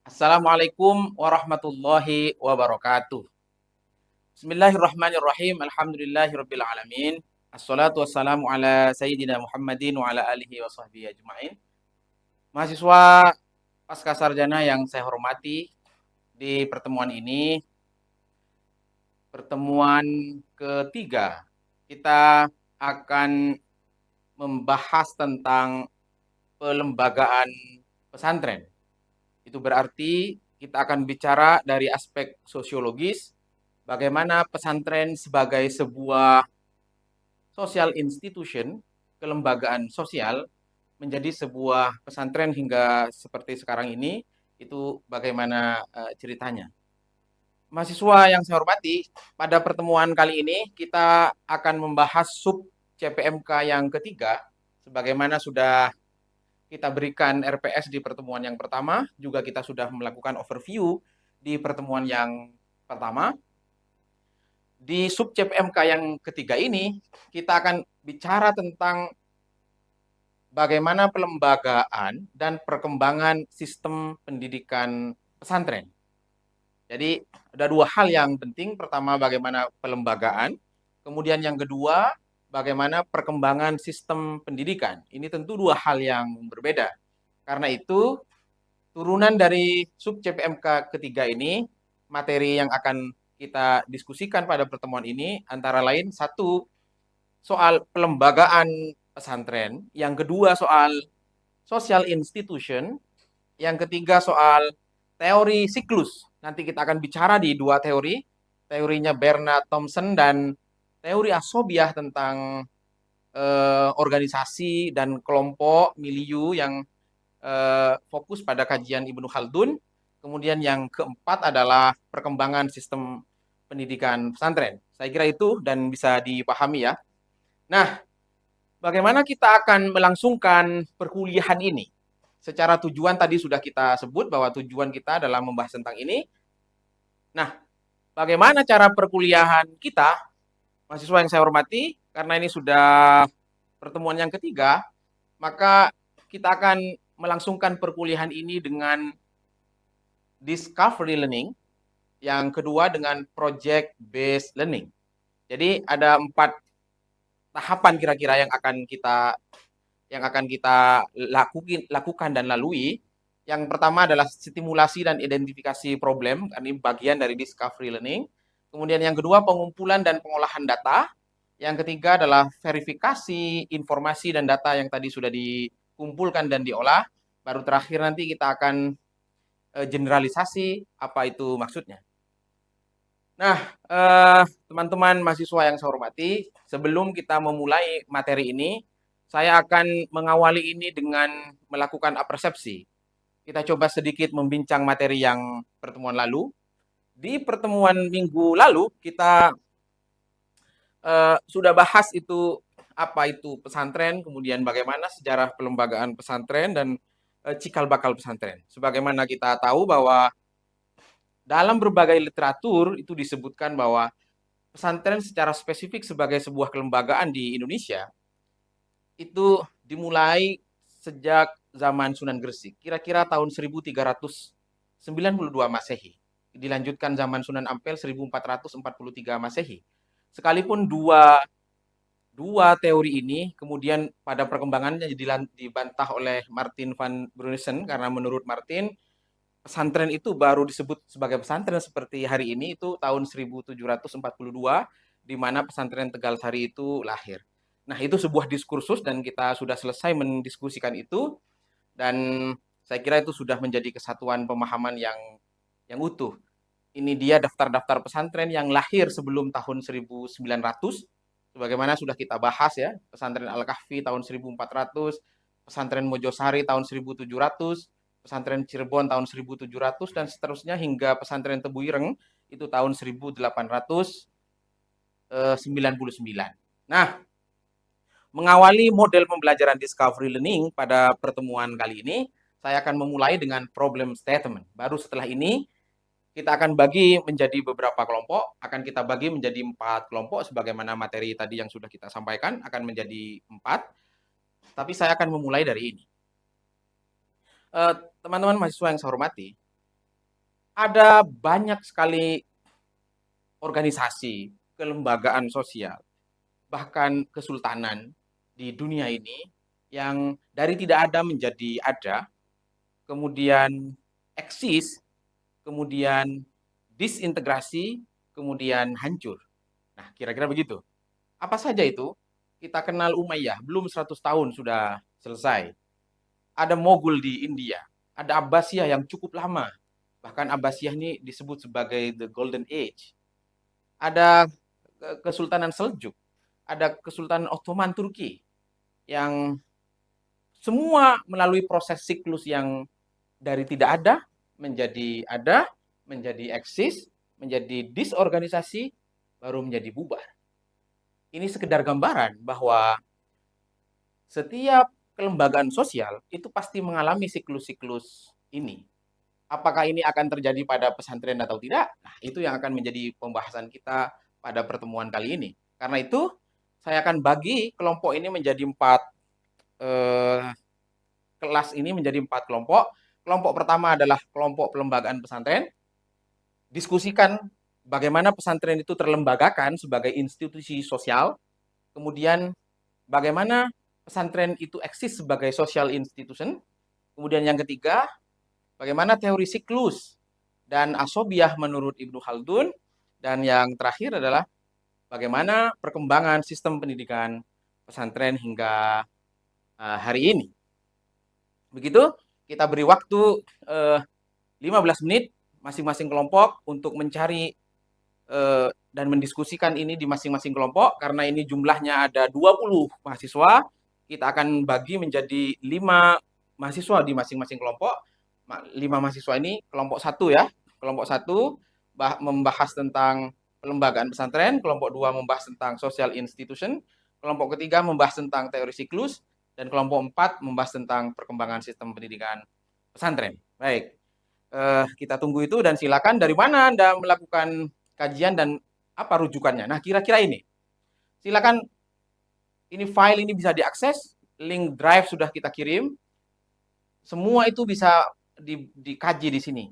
Assalamualaikum warahmatullahi wabarakatuh. Bismillahirrahmanirrahim. Alhamdulillahirabbil alamin. Assalatu wassalamu ala sayyidina Muhammadin wa ala alihi wa sahbihi ajmain. Mahasiswa Pascasarjana yang saya hormati, di pertemuan ini, pertemuan ketiga, kita akan membahas tentang pelembagaan pesantren. Itu berarti kita akan bicara dari aspek sosiologis, bagaimana pesantren sebagai sebuah social institution, kelembagaan sosial, menjadi sebuah pesantren hingga seperti sekarang ini, itu bagaimana ceritanya. Mahasiswa yang saya hormati, pada pertemuan kali ini kita akan membahas sub CPMK yang ketiga, sebagaimana sudah kita berikan RPS di pertemuan yang pertama, juga kita sudah melakukan overview di pertemuan yang pertama. Di sub CPMK yang ketiga ini, kita akan bicara tentang bagaimana pelembagaan dan perkembangan sistem pendidikan pesantren. Jadi, ada dua hal yang penting. Pertama, bagaimana pelembagaan. Kemudian yang kedua, bagaimana perkembangan sistem pendidikan. Ini tentu dua hal yang berbeda. Karena itu, turunan dari sub CPMK ketiga ini, materi yang akan kita diskusikan pada pertemuan ini antara lain satu soal pelembagaan pesantren, yang kedua soal social institution, yang ketiga soal teori siklus. Nanti kita akan bicara di dua teori, teorinya Bernard Thompson dan teori Asobiah tentang organisasi dan kelompok milieu yang fokus pada kajian Ibnu Khaldun. Kemudian yang keempat adalah perkembangan sistem pendidikan pesantren. Saya kira itu dan bisa dipahami ya. Nah, bagaimana kita akan melangsungkan perkuliahan ini? Secara tujuan tadi sudah kita sebut bahwa tujuan kita adalah membahas tentang ini. Nah, bagaimana cara perkuliahan kita? Mahasiswa yang saya hormati, karena ini sudah pertemuan yang ketiga, maka kita akan melangsungkan perkuliahan ini dengan discovery learning, yang kedua dengan project based learning. Jadi ada 4 tahapan kira-kira yang akan kita lakukan dan lalui. Yang pertama adalah stimulasi dan identifikasi problem, ini bagian dari discovery learning. Kemudian yang kedua pengumpulan dan pengolahan data. Yang ketiga adalah verifikasi informasi dan data yang tadi sudah dikumpulkan dan diolah. Baru terakhir nanti kita akan generalisasi apa itu maksudnya. Nah, teman-teman mahasiswa yang saya hormati, sebelum kita memulai materi ini, saya akan mengawali ini dengan melakukan apersepsi. Kita coba sedikit membincang materi yang pertemuan lalu. Di pertemuan minggu lalu, kita sudah bahas itu apa itu pesantren, kemudian bagaimana sejarah pelembagaan pesantren, dan cikal bakal pesantren. Sebagaimana kita tahu bahwa dalam berbagai literatur itu disebutkan bahwa pesantren secara spesifik sebagai sebuah kelembagaan di Indonesia itu dimulai sejak zaman Sunan Gresik, kira-kira tahun 1392 Masehi. Dilanjutkan zaman Sunan Ampel 1443 Masehi. Sekalipun dua teori ini kemudian pada perkembangannya dibantah oleh Martin van Brunissen, karena menurut Martin pesantren itu baru disebut sebagai pesantren seperti hari ini itu tahun 1742, di mana pesantren Tegal Sari itu lahir. Nah, itu sebuah diskursus dan kita sudah selesai mendiskusikan itu, dan saya kira itu sudah menjadi kesatuan pemahaman yang utuh. Ini dia daftar-daftar pesantren yang lahir sebelum tahun 1900, sebagaimana sudah kita bahas ya, pesantren Al-Kahfi tahun 1400, pesantren Mojosari tahun 1700, pesantren Cirebon tahun 1700, dan seterusnya hingga pesantren Tebu Ireng itu tahun 1899. Nah, mengawali model pembelajaran discovery learning pada pertemuan kali ini, saya akan memulai dengan problem statement. Baru setelah ini, kita akan bagi menjadi beberapa kelompok, akan kita bagi menjadi 4 kelompok, sebagaimana materi tadi yang sudah kita sampaikan, akan menjadi 4. Tapi saya akan memulai dari ini. Teman-teman mahasiswa yang saya hormati, ada banyak sekali organisasi, kelembagaan sosial, bahkan kesultanan di dunia ini yang dari tidak ada menjadi ada, kemudian eksis, kemudian disintegrasi, kemudian hancur. Nah, kira-kira begitu. Apa saja itu? Kita kenal Umayyah, belum 100 tahun sudah selesai. Ada Mogul di India, ada Abbasiyah yang cukup lama. Bahkan Abbasiyah ini disebut sebagai the Golden Age. Ada Kesultanan Seljuk, ada Kesultanan Ottoman Turki yang semua melalui proses siklus yang dari tidak ada, menjadi eksis, menjadi disorganisasi, baru menjadi bubar. Ini sekedar gambaran bahwa setiap kelembagaan sosial itu pasti mengalami siklus-siklus ini. Apakah ini akan terjadi pada pesantren atau tidak? Nah, itu yang akan menjadi pembahasan kita pada pertemuan kali ini. Karena itu, saya akan bagi kelompok ini menjadi eh, kelas ini menjadi 4 kelompok. Kelompok pertama adalah kelompok pelembagaan pesantren. Diskusikan bagaimana pesantren itu terlembagakan sebagai institusi sosial. Kemudian bagaimana pesantren itu eksis sebagai social institution. Kemudian yang ketiga, bagaimana teori siklus dan asobiah menurut Ibnu Khaldun. Dan yang terakhir adalah bagaimana perkembangan sistem pendidikan pesantren hingga hari ini. Begitu, kita beri waktu 15 menit masing-masing kelompok untuk mencari dan mendiskusikan ini di masing-masing kelompok. Karena ini jumlahnya ada 20 mahasiswa, kita akan bagi menjadi 5 mahasiswa di masing-masing kelompok. 5 mahasiswa ini kelompok 1 ya. Kelompok 1 membahas tentang pelembagaan pesantren, kelompok 2 membahas tentang social institution, kelompok ketiga membahas tentang teori siklus, dan kelompok 4 membahas tentang perkembangan sistem pendidikan pesantren. Baik, kita tunggu itu dan silakan dari mana Anda melakukan kajian dan apa rujukannya. Nah, kira-kira ini. Silakan, ini file ini bisa diakses, link drive sudah kita kirim. Semua itu bisa dikaji di sini.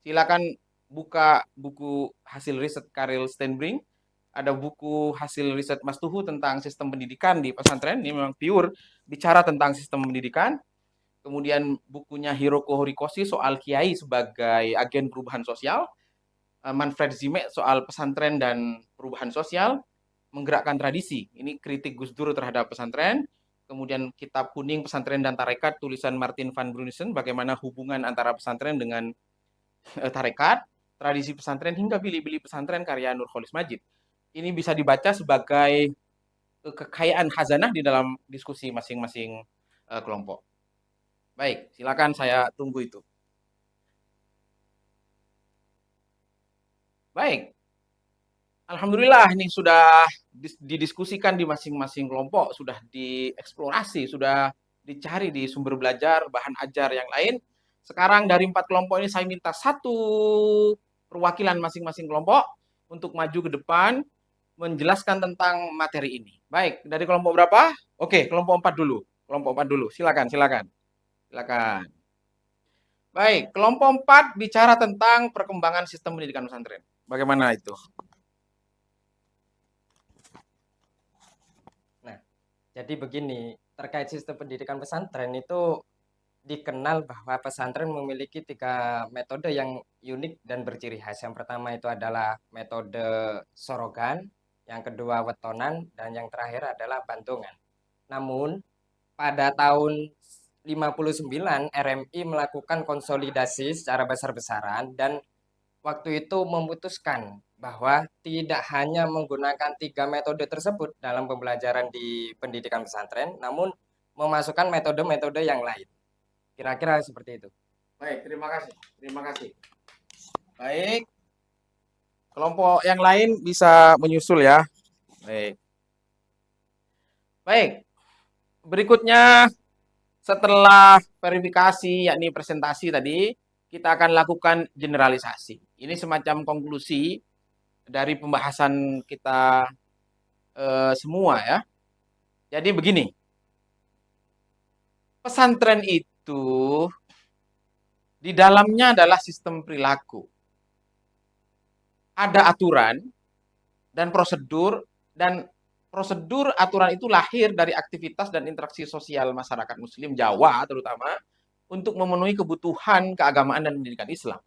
Silakan buka buku hasil riset Karel Steinbrink, ada buku hasil riset Mas Tuhu tentang sistem pendidikan di pesantren, ini memang pure bicara tentang sistem pendidikan. Kemudian bukunya Hiroko Horikoshi soal kiai sebagai agen perubahan sosial, Manfred Ziemek soal pesantren dan perubahan sosial, menggerakkan tradisi. Ini kritik Gus Dur terhadap pesantren. Kemudian kitab kuning pesantren dan tarekat tulisan Martin van Brunissen, bagaimana hubungan antara pesantren dengan tarekat, tradisi pesantren hingga bili-bili pesantren karya Nurholis Majid. Ini bisa dibaca sebagai kekayaan khazanah di dalam diskusi masing-masing kelompok. Baik, silakan saya tunggu itu. Baik, alhamdulillah ini sudah didiskusikan di masing-masing kelompok, sudah dieksplorasi, sudah dicari di sumber belajar, bahan ajar yang lain. Sekarang dari 4 kelompok ini saya minta 1 perwakilan masing-masing kelompok untuk maju ke depan menjelaskan tentang materi ini. Baik, dari kelompok berapa? Oke, kelompok 4 dulu. Kelompok 4 dulu. Silakan, silakan. Silakan. Baik, kelompok 4 bicara tentang perkembangan sistem pendidikan pesantren. Bagaimana itu? Nah, jadi begini, terkait sistem pendidikan pesantren itu dikenal bahwa pesantren memiliki 3 metode yang unik dan berciri khas. Yang pertama itu adalah metode sorogan, yang kedua wetonan, dan yang terakhir adalah bantungan. Namun, pada tahun 59 RMI melakukan konsolidasi secara besar-besaran dan waktu itu memutuskan bahwa tidak hanya menggunakan 3 metode tersebut dalam pembelajaran di pendidikan pesantren, namun memasukkan metode-metode yang lain. Kira-kira seperti itu. Baik, terima kasih. Terima kasih. Baik, kelompok yang lain bisa menyusul ya. Baik. Baik, berikutnya setelah verifikasi yakni presentasi tadi, kita akan lakukan generalisasi. Ini semacam konklusi dari pembahasan kita semua ya. Jadi begini, pesantren itu di dalamnya adalah sistem perilaku. ada aturan dan prosedur aturan itu lahir dari aktivitas dan interaksi sosial masyarakat Muslim Jawa terutama untuk memenuhi kebutuhan keagamaan dan pendidikan Islam.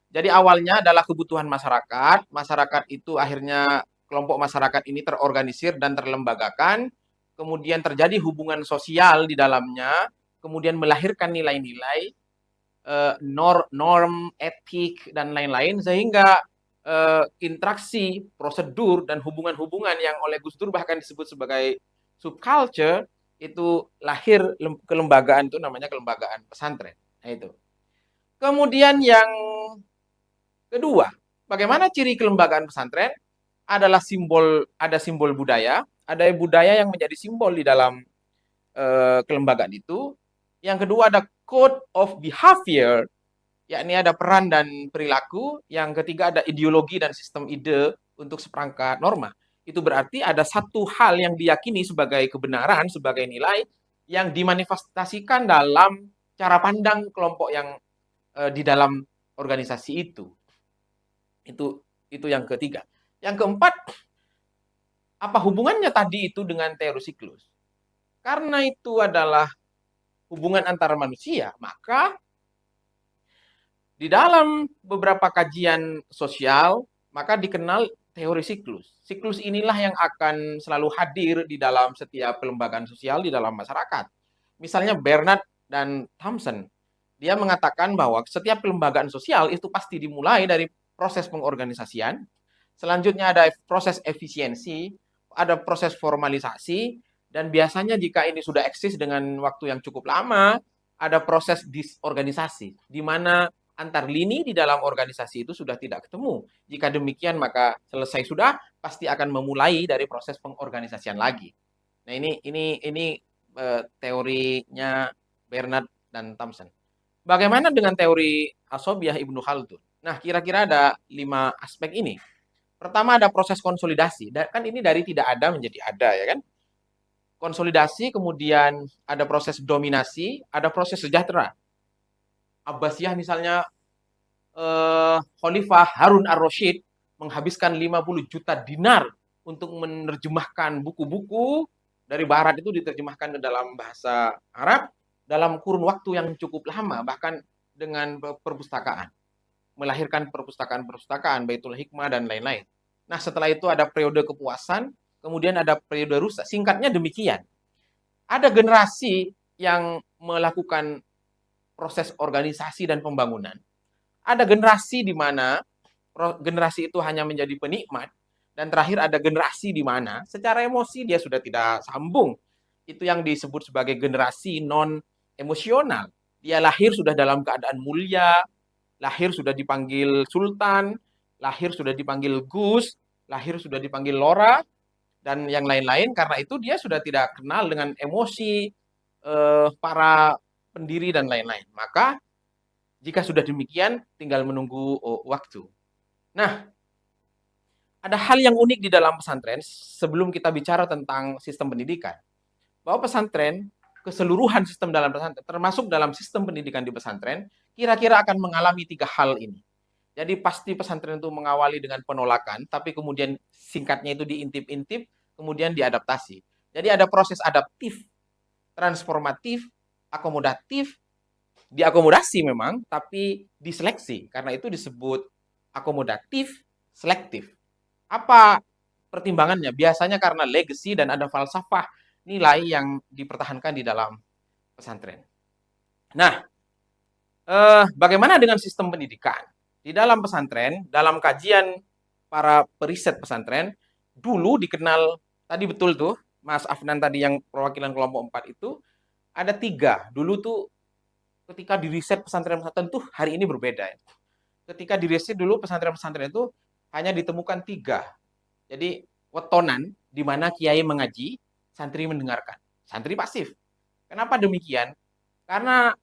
Jadi awalnya adalah kebutuhan masyarakat, masyarakat itu akhirnya kelompok masyarakat ini terorganisir dan terlembagakan, kemudian terjadi hubungan sosial di dalamnya, kemudian melahirkan nilai-nilai, norm, etik, dan lain-lain, sehingga interaksi, prosedur, dan hubungan-hubungan yang oleh Gus Dur bahkan disebut sebagai subculture, itu lahir kelembagaan itu namanya kelembagaan pesantren. Nah itu. Kemudian yang kedua, bagaimana ciri kelembagaan pesantren? Adalah ada simbol budaya, ada budaya yang menjadi simbol di dalam kelembagaan itu. Yang kedua ada code of behavior, yakni ada peran dan perilaku. Yang ketiga ada ideologi dan sistem ide untuk seperangkat norma. Itu berarti ada satu hal yang diyakini sebagai kebenaran, sebagai nilai yang dimanifestasikan dalam cara pandang kelompok yang di dalam organisasi itu. Itu yang ketiga. Yang keempat, apa hubungannya tadi itu dengan teori siklus? Karena itu adalah hubungan antara manusia, maka di dalam beberapa kajian sosial, maka dikenal teori siklus. Siklus inilah yang akan selalu hadir di dalam setiap kelembagaan sosial di dalam masyarakat. Misalnya Bernard dan Thompson, dia mengatakan bahwa setiap kelembagaan sosial itu pasti dimulai dari proses pengorganisasian, selanjutnya ada proses efisiensi, ada proses formalisasi, dan biasanya jika ini sudah eksis dengan waktu yang cukup lama, ada proses disorganisasi, di mana antar lini di dalam organisasi itu sudah tidak ketemu. Jika demikian, maka selesai sudah, pasti akan memulai dari proses pengorganisasian lagi. Nah, ini teorinya Bernard dan Thompson. Bagaimana dengan teori Asobiah Ibnu Khaldun? Nah, kira-kira ada 5 aspek ini. Pertama ada proses konsolidasi. Kan ini dari tidak ada menjadi ada, ya kan? Konsolidasi, kemudian ada proses dominasi, ada proses sejahtera. Abbasiyah misalnya, Khalifah Harun ar-Rasyid menghabiskan 50 juta dinar untuk menerjemahkan buku-buku dari barat itu diterjemahkan ke dalam bahasa Arab dalam kurun waktu yang cukup lama, bahkan dengan perpustakaan. Melahirkan perpustakaan-perpustakaan, Baitul Hikmah, dan lain-lain. Nah, setelah itu ada periode kepuasan, kemudian ada periode rusak. Singkatnya demikian. Ada generasi yang melakukan proses organisasi dan pembangunan. Ada generasi di mana generasi itu hanya menjadi penikmat, dan terakhir ada generasi di mana secara emosi dia sudah tidak sambung. Itu yang disebut sebagai generasi non-emosional. Dia lahir sudah dalam keadaan mulia, lahir sudah dipanggil sultan, lahir sudah dipanggil Gus, lahir sudah dipanggil Lora, dan yang lain-lain. Karena itu dia sudah tidak kenal dengan emosi para pendiri dan lain-lain. Maka jika sudah demikian, tinggal menunggu waktu. Nah, ada hal yang unik di dalam pesantren sebelum kita bicara tentang sistem pendidikan. Bahwa pesantren, keseluruhan sistem dalam pesantren, termasuk dalam sistem pendidikan di pesantren, kira-kira akan mengalami 3 hal ini. Jadi pasti pesantren itu mengawali dengan penolakan, tapi kemudian singkatnya itu diintip-intip, kemudian diadaptasi. Jadi ada proses adaptif, transformatif, akomodatif, diakomodasi memang, tapi diseleksi. Karena itu disebut akomodatif, selektif. Apa pertimbangannya? Biasanya karena legacy dan ada falsafah nilai yang dipertahankan di dalam pesantren. Nah, bagaimana dengan sistem pendidikan? Di dalam pesantren, dalam kajian para periset pesantren, dulu dikenal, tadi betul tuh, Mas Afnan tadi yang perwakilan kelompok 4 itu, ada 3. Dulu tuh ketika diriset pesantren-pesantren tuh hari ini berbeda. Ketika diriset dulu pesantren-pesantren itu hanya ditemukan 3. Jadi wetonan di mana kiai mengaji, santri mendengarkan. Santri pasif. Kenapa demikian? Karena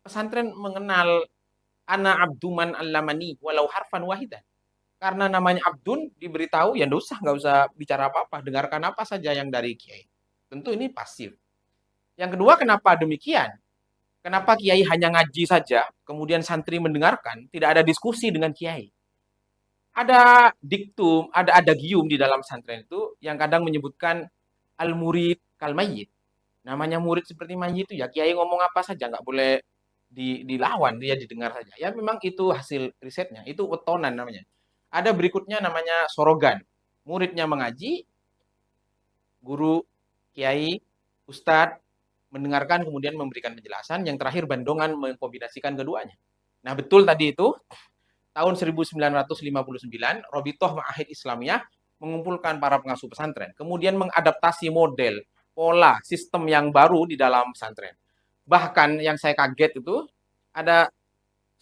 pesantren mengenal ana abduman allamani walau harfan wahidan. Karena namanya abdun diberitahu ya nggak usah bicara apa-apa, dengarkan apa saja yang dari kiai. Tentu ini pasif. Yang kedua, kenapa demikian? Kenapa kiai hanya ngaji saja, kemudian santri mendengarkan, tidak ada diskusi dengan kiai? ada diktum, ada adagium di dalam pesantren itu yang kadang menyebutkan al-murid kal mayyit. Namanya murid seperti mayit itu ya kiai ngomong apa saja nggak boleh dilawan, dia didengar saja. Ya memang itu hasil risetnya, itu wetonan namanya. Ada berikutnya namanya sorogan. Muridnya mengaji, guru, kiai, ustadz mendengarkan kemudian memberikan penjelasan, yang terakhir bandongan mengkombinasikan keduanya. Nah, betul tadi itu tahun 1959 Robitoh Ma'ahid Islamiyah mengumpulkan para pengasuh pesantren, kemudian mengadaptasi model, pola, sistem yang baru di dalam pesantren. Bahkan yang saya kaget itu ada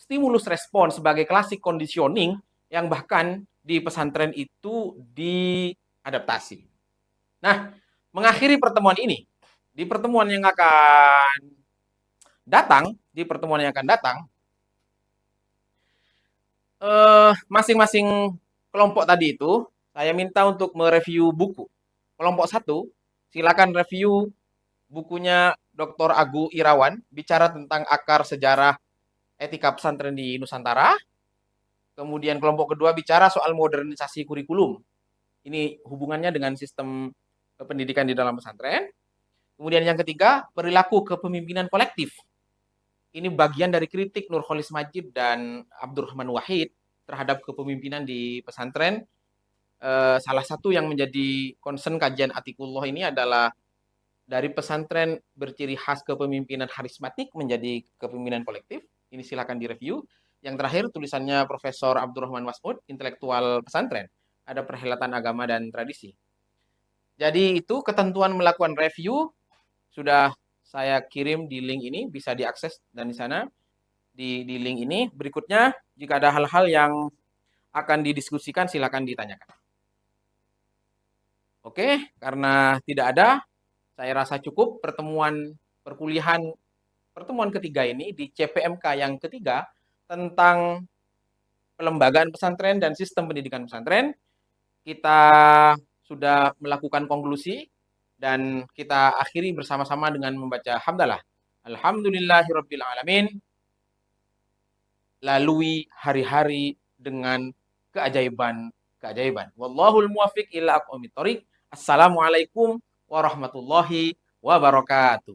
stimulus respon sebagai klasik conditioning yang bahkan di pesantren itu diadaptasi. Nah, mengakhiri pertemuan ini, di pertemuan yang akan datang, masing-masing kelompok tadi itu saya minta untuk mereview buku. Kelompok satu, silakan review bukunya Dr. Agu Irawan, bicara tentang akar sejarah etika pesantren di Nusantara. Kemudian kelompok kedua bicara soal modernisasi kurikulum. Ini hubungannya dengan sistem pendidikan di dalam pesantren. Kemudian yang ketiga, perilaku kepemimpinan kolektif. Ini bagian dari kritik Nurholis Majid dan Abdurrahman Wahid terhadap kepemimpinan di pesantren. Salah satu yang menjadi concern kajian Atikullah ini adalah dari pesantren berciri khas kepemimpinan harismatik menjadi kepemimpinan kolektif. Ini silakan direview. Yang terakhir tulisannya Profesor Abdurrahman Mas'ud, intelektual pesantren. Ada perhelatan agama dan tradisi. Jadi itu ketentuan melakukan review sudah saya kirim di link ini, bisa diakses dan di sana di link ini. Berikutnya, jika ada hal-hal yang akan didiskusikan silakan ditanyakan. Oke, karena tidak ada, saya rasa cukup pertemuan ketiga ini di CPMK yang ketiga tentang pelembagaan pesantren dan sistem pendidikan pesantren. Kita sudah melakukan konklusi dan kita akhiri bersama-sama dengan membaca hamdalah. Alhamdulillahirabbil alamin. Lalui hari-hari dengan keajaiban. Wallahul muwaffiq ila aqwamit thoriq. Assalamualaikum warahmatullahi wabarakatuh.